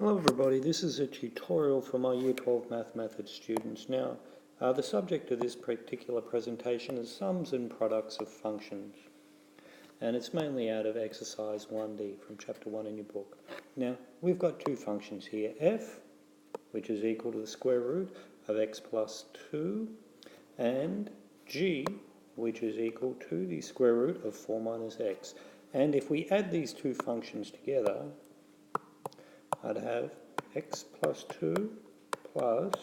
Hello everybody, this is a tutorial for my Year 12 Math Methods students. Now, the subject of this particular presentation is sums and products of functions. And it's mainly out of exercise 1D from chapter 1 in your book. Now, we've got two functions here, f, which is equal to the square root of x plus 2, and g, which is equal to the square root of 4 minus x. And if we add these two functions together, I'd have x plus 2 plus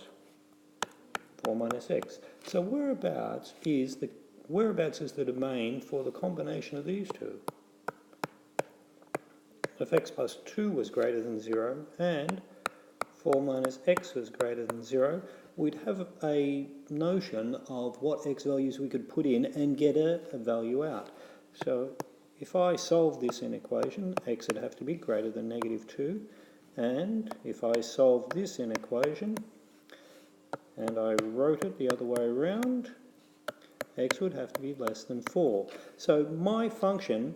4 minus x. So whereabouts is the domain for the combination of these two? If x plus 2 was greater than 0 and 4 minus x was greater than 0, we'd have a notion of what x values we could put in and get a value out. So if I solve this inequation, x would have to be greater than negative 2. And if I solve this inequation, and I wrote it the other way around, x would have to be less than 4. So my function,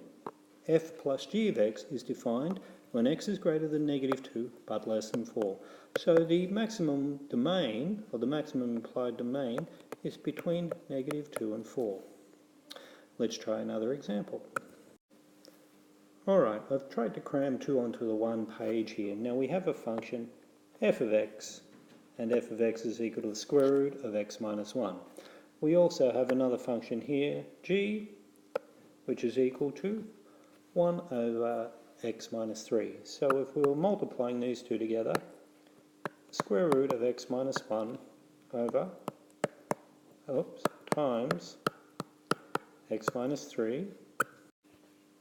f plus g of x, is defined when x is greater than negative 2, but less than 4. So the maximum domain, or the maximum implied domain, is between negative 2 and 4. Let's try another example. Alright, I've tried to cram 2 onto the one page here. Now we have a function f of x, and f of x is equal to the square root of x minus 1. We also have another function here, g, which is equal to 1 over x minus 3. So if we were multiplying these two together, square root of x minus 1 over, times x minus 3,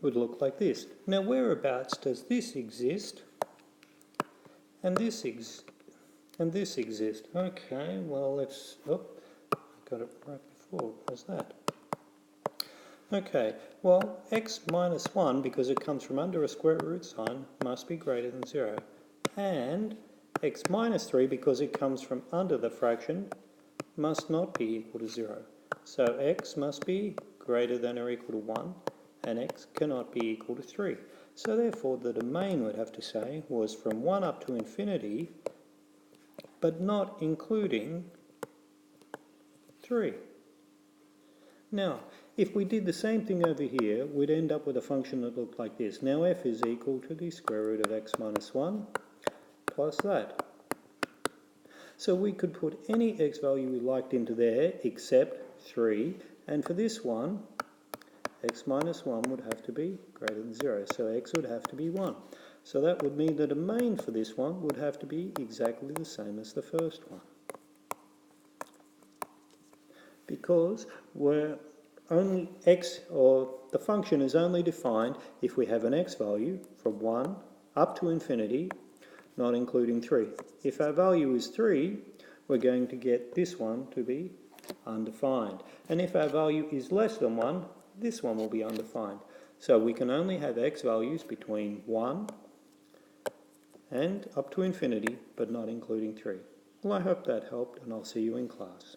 would look like this. Now whereabouts does this exist and this exist? Okay, well let's, I got it right before, what was that? Okay, well x minus 1, because it comes from under a square root sign, must be greater than 0. And x minus 3, because it comes from under the fraction, must not be equal to 0. So x must be greater than or equal to 1. And x cannot be equal to 3. So therefore the domain would have to say was from 1 up to infinity, but not including 3. Now, if we did the same thing over here, we'd end up with a function that looked like this. Now f is equal to the square root of x minus 1 plus that. So we could put any x value we liked into there except 3, and for this one, x minus 1 would have to be greater than 0, so x would have to be 1. So that would mean the domain for this one would have to be exactly the same as the first one. Because we're only x, or the function is only defined if we have an x value from 1 up to infinity, not including 3. If our value is 3, we're going to get this one to be undefined. And if our value is less than 1, this one will be undefined. So we can only have x values between 1 and up to infinity, but not including 3. Well, I hope that helped, and I'll see you in class.